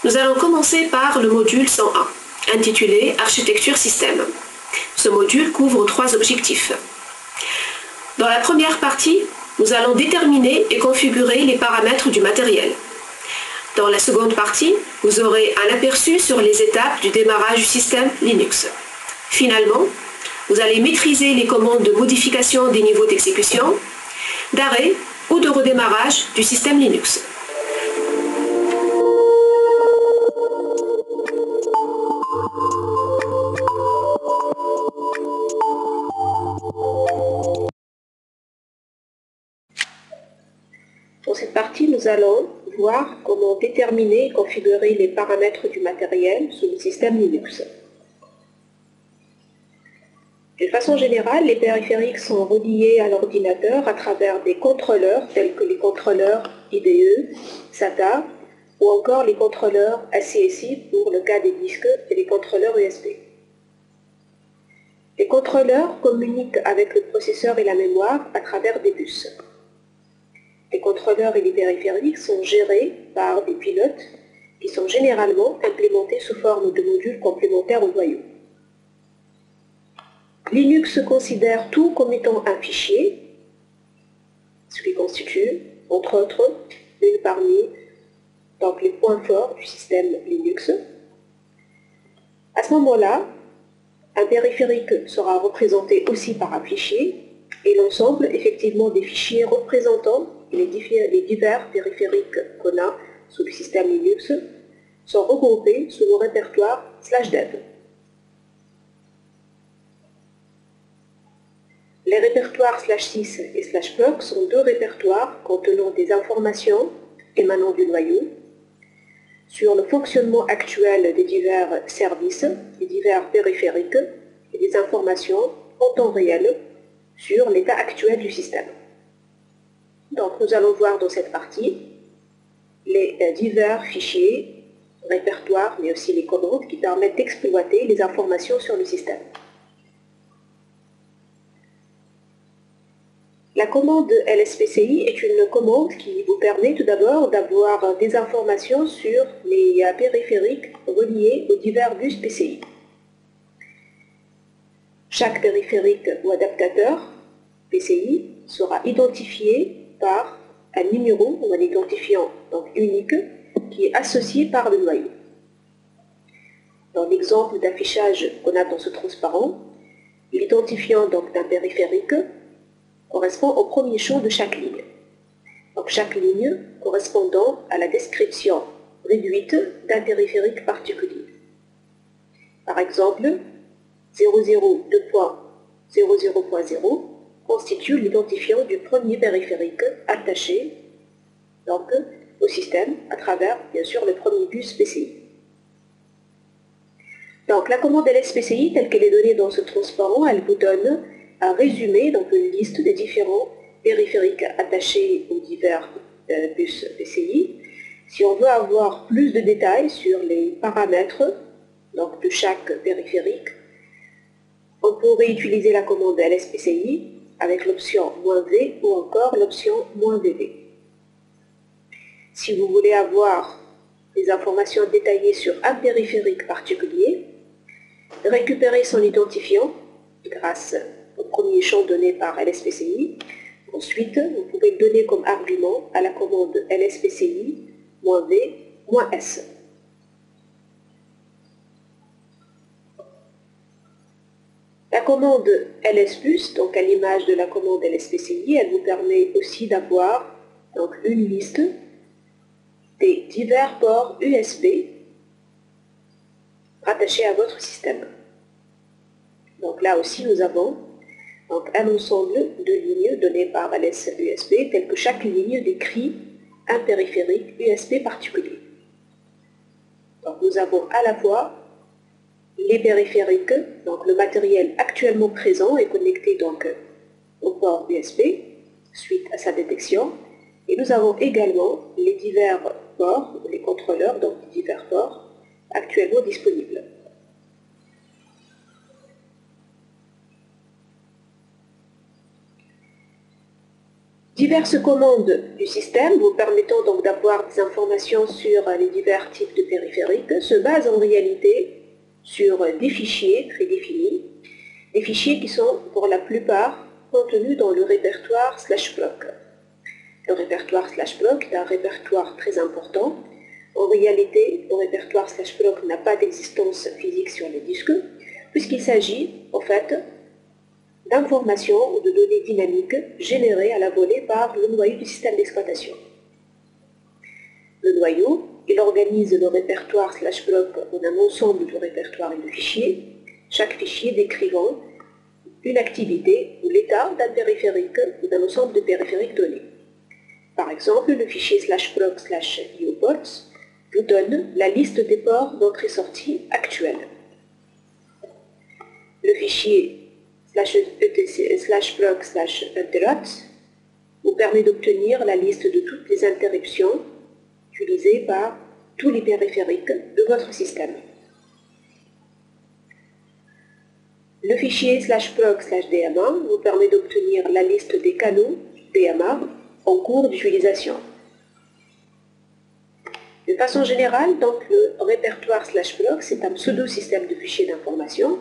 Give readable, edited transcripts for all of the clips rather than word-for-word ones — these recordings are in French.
Nous allons commencer par le module 101, intitulé Architecture système. Ce module couvre 3 objectifs. Dans la première partie, nous allons déterminer et configurer les paramètres du matériel. Dans la seconde partie, vous aurez un aperçu sur les étapes du démarrage du système Linux. Finalement, vous allez maîtriser les commandes de modification des niveaux d'exécution, d'arrêt ou de redémarrage du système Linux. Pour cette partie, nous allons voir comment déterminer et configurer les paramètres du matériel sous le système Linux. De façon générale, les périphériques sont reliés à l'ordinateur à travers des contrôleurs tels que les contrôleurs IDE, SATA ou encore les contrôleurs ACSI pour le cas des disques et les contrôleurs USB. Les contrôleurs communiquent avec le processeur et la mémoire à travers des bus. Les contrôleurs et les périphériques sont gérés par des pilotes qui sont généralement implémentés sous forme de modules complémentaires au noyau. Linux considère tout comme étant un fichier, ce qui constitue, entre autres, une parmi les points forts du système Linux. À ce moment-là, un périphérique sera représenté aussi par un fichier, et l'ensemble, effectivement, des fichiers représentant les divers périphériques qu'on a sous le système Linux sont regroupés sous le répertoire /dev. Les répertoires /sys et /proc sont deux répertoires contenant des informations émanant du noyau sur le fonctionnement actuel des divers services, des divers périphériques et des informations en temps réel sur l'état actuel du système. Donc nous allons voir dans cette partie les divers fichiers, répertoires, mais aussi les commandes qui permettent d'exploiter les informations sur le système. La commande lspci est une commande qui vous permet tout d'abord d'avoir des informations sur les périphériques reliés aux divers bus PCI. Chaque périphérique ou adaptateur PCI sera identifié par un numéro ou un identifiant unique qui est associé par le noyau. Dans l'exemple d'affichage qu'on a dans ce transparent, l'identifiant d'un périphérique correspond au premier champ de chaque ligne. Donc chaque ligne correspondant à la description réduite d'un périphérique particulier. Par exemple, 002.00.0 constitue l'identifiant du premier périphérique attaché au système à travers, bien sûr, le premier bus PCI. Donc la commande lspci, telle qu'elle est donnée dans ce transparent, elle vous donne un résumé, une liste des différents périphériques attachés aux divers bus PCI. Si on veut avoir plus de détails sur les paramètres de chaque périphérique, on pourrait utiliser la commande lspci avec l'option "-v" ou encore l'option "-vv". Si vous voulez avoir des informations détaillées sur un périphérique particulier, récupérez son identifiant grâce au premier champ donné par lspci. Ensuite, vous pouvez le donner comme argument à la commande lspci-v-s. La commande lsbus, à l'image de la commande lspci, elle vous permet aussi d'avoir une liste des divers ports USB rattachés à votre système. Donc là aussi, nous avons un ensemble de lignes données par LSUSB, telles que chaque ligne décrit un périphérique USB particulier. Donc nous avons à la fois les périphériques, le matériel actuellement présent est connecté au port USB suite à sa détection, et nous avons également les divers ports, les contrôleurs, divers ports actuellement disponibles. Diverses commandes du système vous permettant donc d'avoir des informations sur les divers types de périphériques se basent en réalité sur des fichiers prédéfinis, des fichiers qui sont pour la plupart contenus dans le répertoire /bloc. Le répertoire /bloc est un répertoire très important. En réalité, le répertoire /bloc n'a pas d'existence physique sur les disques, puisqu'il s'agit en fait d'informations ou de données dynamiques générées à la volée par le noyau du système d'exploitation. Le noyau, il organise le répertoire /bloc en un ensemble de répertoires et de fichiers, chaque fichier décrivant une activité ou l'état d'un périphérique ou d'un ensemble de périphériques donnés. Par exemple, le fichier /proc/ioports vous donne la liste des ports d'entrée-sortie actuels. Le fichier /proc/interrupt vous permet d'obtenir la liste de toutes les interruptions utilisées par tous les périphériques de votre système. Le fichier /proc/dma vous permet d'obtenir la liste des canaux DMA en cours d'utilisation. De façon générale, donc, le répertoire /bloc, c'est un pseudo-système de fichiers d'information.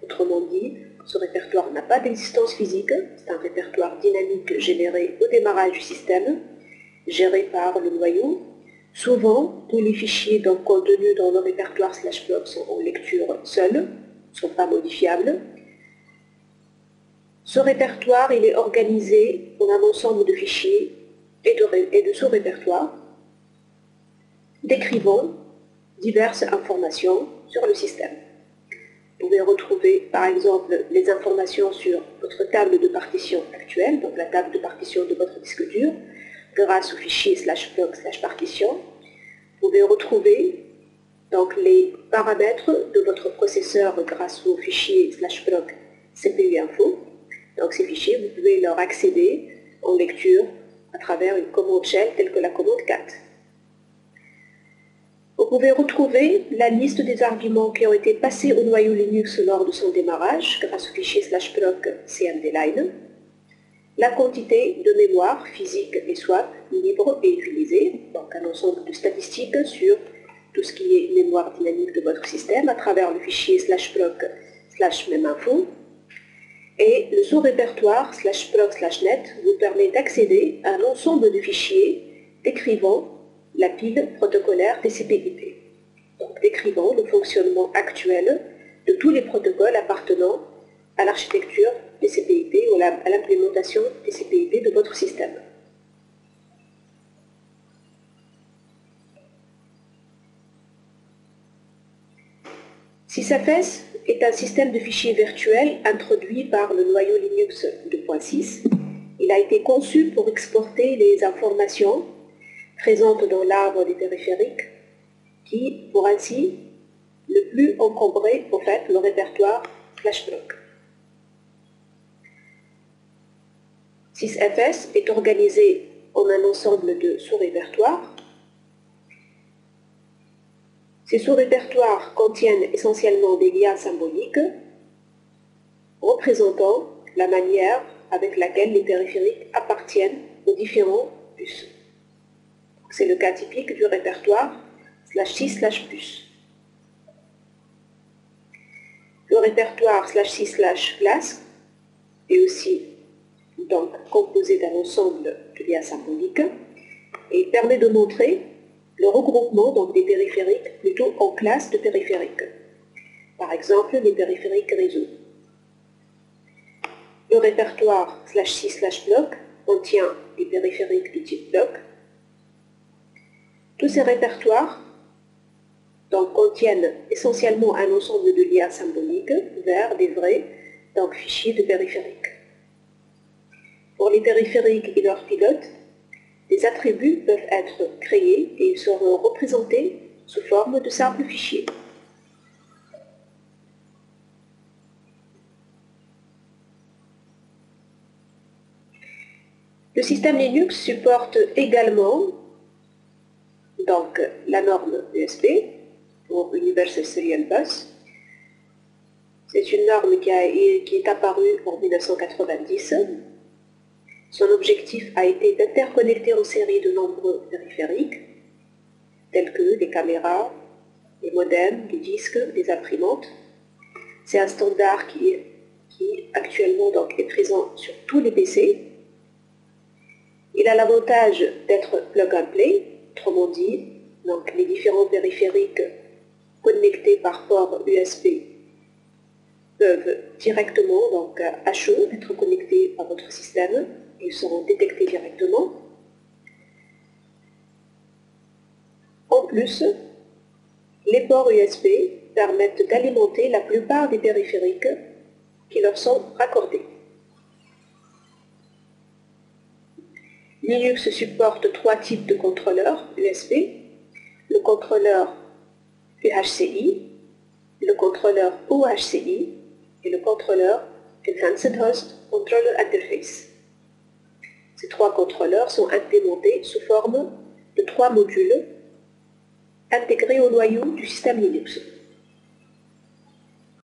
Autrement dit, ce répertoire n'a pas d'existence physique, c'est un répertoire dynamique généré au démarrage du système, géré par le noyau. Souvent, tous les fichiers donc, contenus dans le répertoire /bloc sont en lecture seule, ne sont pas modifiables. Ce répertoire il est organisé en un ensemble de fichiers et de sous-répertoires décrivant diverses informations sur le système. Vous pouvez retrouver par exemple les informations sur votre table de partition actuelle, donc la table de partition de votre disque dur, grâce au fichier /bloc/partition. Vous pouvez retrouver donc les paramètres de votre processeur grâce au fichier /bloc CPU info. Donc ces fichiers, vous pouvez leur accéder en lecture à travers une commande shell telle que la commande cat. Vous pouvez retrouver la liste des arguments qui ont été passés au noyau Linux lors de son démarrage grâce au fichier /bloc cmdline, la quantité de mémoire physique et swap libre et utilisée, donc un ensemble de statistiques sur tout ce qui est mémoire dynamique de votre système à travers le fichier /bloc/meminfo, et le sous-répertoire /proc/net vous permet d'accéder à un ensemble de fichiers décrivant la pile protocolaire TCP/IP, donc décrivant le fonctionnement actuel de tous les protocoles appartenant à l'architecture TCP/IP ou à l'implémentation TCP/IP de votre système. Sysfs est un système de fichiers virtuel introduit par le noyau Linux 2.6. Il a été conçu pour exporter les informations présentes dans l'arbre des périphériques qui, pour ainsi, ne plus encombrer au fait le répertoire /bloc. Sysfs est organisé en un ensemble de sous-répertoires. Ces sous-répertoires contiennent essentiellement des liens symboliques représentant la manière avec laquelle les périphériques appartiennent aux différents bus. C'est le cas typique du répertoire /sys/bus. Le répertoire /sys/class est aussi donc composé d'un ensemble de liens symboliques et il permet de montrer le regroupement donc, des périphériques plutôt en classes de périphériques. Par exemple, les périphériques réseau. Le répertoire /sys/bloc contient les périphériques de type bloc. Tous ces répertoires donc, contiennent essentiellement un ensemble de liens symboliques vers des vrais donc, fichiers de périphériques. Pour les périphériques et leurs pilotes, des attributs peuvent être créés et ils seront représentés sous forme de simples fichiers. Le système Linux supporte également donc, la norme USB pour Universal Serial Bus. C'est une norme qui est apparue en 1990 Son objectif a été d'interconnecter en série de nombreux périphériques, tels que les caméras, les modems, les disques, les imprimantes. C'est un standard qui actuellement donc, est présent sur tous les PC. Il a l'avantage d'être plug and play, autrement dit, donc les différents périphériques connectés par port USB peuvent directement, donc à chaud, être connectés à votre système. Ils seront détectés directement. En plus, les ports USB permettent d'alimenter la plupart des périphériques qui leur sont raccordés. Linux supporte 3 types de contrôleurs USB, le contrôleur UHCI, le contrôleur OHCI et le contrôleur Enhanced Host Controller Interface. Ces 3 contrôleurs sont implémentés sous forme de 3 modules intégrés au noyau du système Linux.